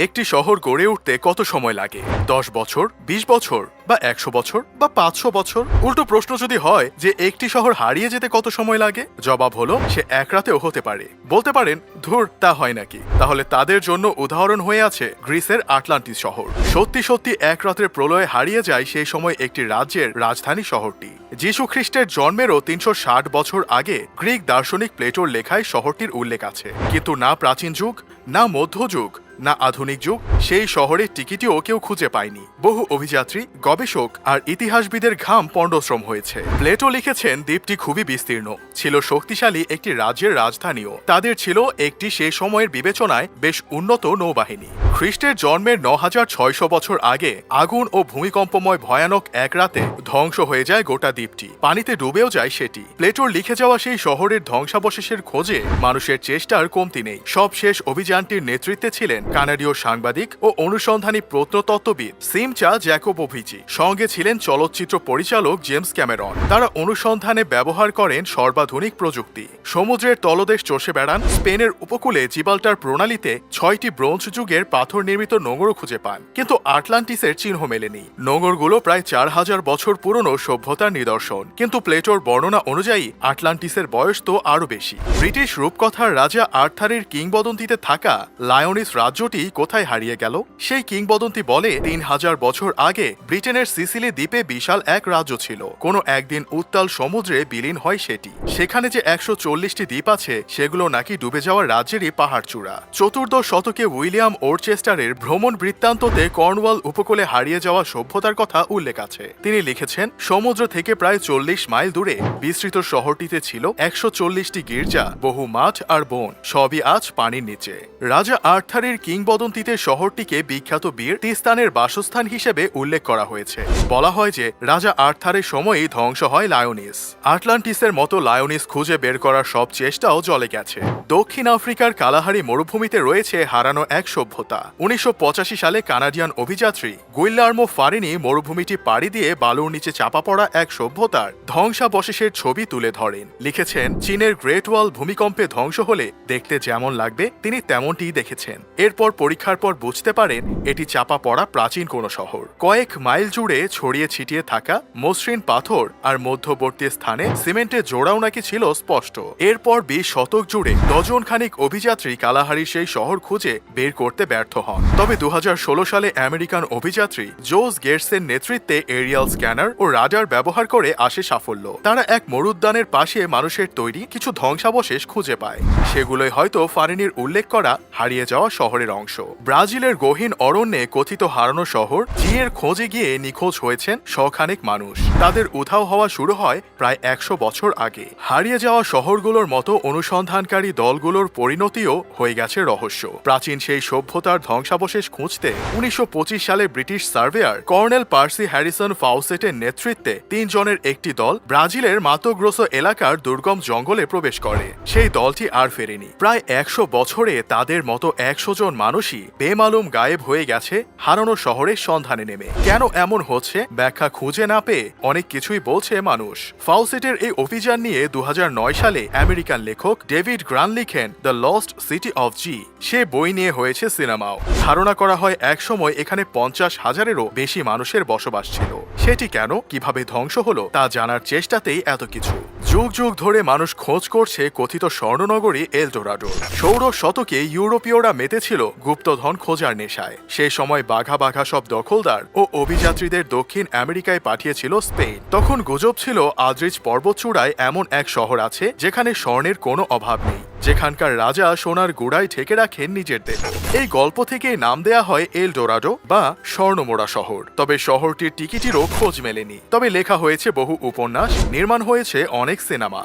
একটি শহর গড়ে উঠতে কত সময় লাগে? 10 বছর, 20 বছর, বা 100 বছর, বা 500 বছর? উল্টো প্রশ্ন যদি হয় যে একটি শহর হারিয়ে যেতে কত সময় লাগে, জবাব হলো সে এক রাতেও হতে পারে। বলতে পারেন, ধুর, তা হয় নাকি? তাহলে তাদের জন্য উদাহরণ হয়ে আছে গ্রিসের আটলান্টিস শহর। সত্যি সত্যি এক রাতের প্রলয়ে হারিয়ে যায় সেই সময় একটি রাজ্যের রাজধানী শহরটি। যীশু খ্রিস্টের জন্মেরও 360 বছর আগে গ্রিক দার্শনিক প্লেটোর লেখায় শহরটির উল্লেখ আছে, কিন্তু না প্রাচীন যুগ, না মধ্যযুগ, না আধুনিক যুগ সেই শহরের টিকিটিও কেউ খুঁজে পায়নি। বহু অভিযাত্রী, গবেষক আর ইতিহাসবিদের ঘাম পণ্ডশ্রম হয়েছে। প্লেটো লিখেছেন দ্বীপটি খুবই বিস্তীর্ণ, ছিল শক্তিশালী একটি রাজ্যের রাজধানীও। তাদের ছিল একটি সেই সময়ের বিবেচনায় বেশ উন্নত নৌবাহিনী। খ্রিস্টের জন্মের 9600 বছর আগে আগুন ও ভূমিকম্পময় ভয়ানক এক রাতে ধ্বংস হয়ে যায় গোটা দ্বীপটি, পানিতে ডুবেও যায় সেটি। প্লেটোর লিখে যাওয়া সেই শহরের ধ্বংসাবশেষের খোঁজে মানুষের চেষ্টার কমতি নেই। সবশেষ অভিযানটির নেতৃত্বে ছিলেন কানাডীয় সাংবাদিক ও অনুসন্ধানী প্রত্নতত্ত্ববিদ সিমচা জ্যাকোবোভিচি। সঙ্গে ছিলেন চলচ্চিত্র পরিচালক জেমস ক্যামেরন। তারা অনুসন্ধানে ব্যবহার করেন সর্বাধুনিক প্রযুক্তি। সমুদ্রের তলদেশ চষে বেড়ান, স্পেনের উপকূলে জিবাল্টার প্রণালীতে 6টি ব্রোঞ্জ যুগের পাথর নির্মিত নোঙরও খুঁজে পান, কিন্তু আটলান্টিসের চিহ্ন মেলেনি। নোঙরগুলো প্রায় 4000 বছর পুরনো সভ্যতার নিদর্শন, কিন্তু প্লেটোর বর্ণনা অনুযায়ী আটলান্টিসের বয়স তো আরো বেশি। ব্রিটিশ রূপকথার রাজা আর্থারের কিংবদন্তিতে থাকা লায়নিস রাজ্যটি কোথায় হারিয়ে গেল? সেই কিংবদন্তি বলে 3000 বছর আগে ব্রিটেনের সিসিলি দ্বীপে বিশাল এক রাজ্য ছিল। কোনো একদিন উত্তাল সমুদ্রে বিলীন হয় সেটি। সেখানে যে 140টি দ্বীপ আছে সেগুলো নাকি ডুবে যাওয়া রাজ্যেরই পাহাড়চূড়া। চতুর্দশ শতকে উইলিয়াম ওরচেস্টারের ভ্রমণ বৃত্তান্ততে কর্নওয়াল উপকূলে হারিয়ে যাওয়া সভ্যতার কথা উল্লেখ আছে। তিনি লিখেছেন, সমুদ্র থেকে প্রায় 40 মাইল দূরে বিস্তৃত শহরটিতে ছিল 140টি গির্জা, বহু মাঠ আর বন, সবই আজ পানির নিচে। রাজা আর্থারের কিংবদন্তিতে শহরটিকে বিখ্যাত বীর তিস্তানের বাসস্থান হিসেবে উল্লেখ করা হয়েছে। বলা হয় যে রাজা আর্থারের সময়ই ধ্বংস হয় লায়নিস। আটলান্টিসের মতো লায়নিস খুঁজে বের করার সব চেষ্টাও জলে গেছে। দক্ষিণ আফ্রিকার কালাহারি মরুভূমিতে রয়েছে হারানো এক সভ্যতা। 1985 সালে কানাডিয়ান অভিযাত্রী গুইল্লার্মো ফারিনি মরুভূমিটি পাড়ি দিয়ে বালুর নিচে চাপা পড়া এক সভ্যতার ধ্বংসাবশেষের ছবি তুলে ধরেন। লিখেছেন, চীনের গ্রেট ওয়াল ভূমিকম্পে ধ্বংস হলে দেখতে যেমন লাগবে তিনি তেমনটিই দেখেছেন। এরপর পরীক্ষার পর বুঝতে পারেন এটি চাপা পড়া প্রাচীন কোনো শহর। কয়েক মাইল জুড়ে ছড়িয়ে ছিটিয়ে থাকা মসৃণ পাথর আর মধ্যবর্তী স্থানে সিমেন্টের জোড়াও নাকি ছিল স্পষ্ট। এরপর 20 শতক জুড়ে ডজন খানিক অভিযাত্রী কালাহারির সেই শহর খুঁজে বের করতে ব্যর্থ হন। তবে 2016 সালে আমেরিকান অভিযাত্রী জোস গেটসের নেতৃত্বে এরিয়াল স্ক্যানার ও রাডার ব্যবহার করে আসে সাফল্য। তারা এক মরুদ্যানের পাশে মানুষের তৈরি কিছু ধ্বংসাবশেষ খুঁজে পায়। সেগুলোই হয়তো ফারিনির উল্লেখ করা হারিয়ে যাওয়া শহরের অংশ। ব্রাজিলের গহীন অরণ্যে কথিত হারানো শহর জিয়ের খোঁজে গিয়ে নিখোঁজ হয়েছেন শখানেক মানুষ। তাদের উধাও হওয়া শুরু হয় প্রায় 100 বছর আগে। হারিয়ে যাওয়া শহরগুলোর মতো অনুসন্ধানকারী দলগুলোর পরিণতিও হয়ে গেছে রহস্য। প্রাচীন সেই সভ্যতার ধ্বংসাবশেষ খুঁজতে 1925 সালে British surveyor colonel Percy Harrison ফাউসেটের নেতৃত্বে 3 জনের একটি দল ব্রাজিলের মাতোগ্রোসো এলাকার দুর্গম জঙ্গলে প্রবেশ করে। সেই দলটি আর ফেরেনি। প্রায় 100 বছরে তাদের মতো 100 জন মানুষই বেমালুম গায়েব হয়ে গেছে হারানো শহরের সন্ধানে নেমে। কেন এমন হচ্ছে ব্যাখ্যা খুঁজে না পেয়ে অনেক কিছুই বলছে মানুষ। ফাউসেটের এই অভিযান নিয়ে 2009 সালে আমেরিকান লেখক ডেভিড গ্রান লিখেন দ্য লস্ট সিটি অফ জি। সে বই নিয়ে হয়েছে সিনেমাও। ধারণা করা হয় একসময় এখানে 50,000-এরও বেশি মানুষের বসবাস ছিল। সেটি কেন, কিভাবে ধ্বংস হলো তা জানার চেষ্টাতেই এত কিছু। যুগ যুগ ধরে মানুষ খোঁজ করছে কথিত স্বর্ণনগরী এলডোরাডো। ষোড়শ শতকে ইউরোপীয়রা মেতেছিল গুপ্তধন খোঁজার নেশায়। সেই সময় বাঘা বাঘা সব দখলদার ও অভিযাত্রীদের দক্ষিণ আমেরিকায় পাঠিয়েছিল স্পেন। তখন গুজব ছিল আদ্রিজ পর্বতচূড়ায় এমন এক শহর আছে যেখানে স্বর্ণের কোনো অভাব নেই, যেখানকার রাজা সোনার গুড়ায় ঢেকে রাখেন নিজের দেহ। এই গল্প থেকে নাম দেয়া হয় এলডোরাডো বা স্বর্ণমোড়া শহর। তবে শহরটির টিকিটিরও খোঁজ মেলেনি। তবে লেখা হয়েছে বহু উপন্যাস, নির্মাণ হয়েছে অনেক সিনেমা।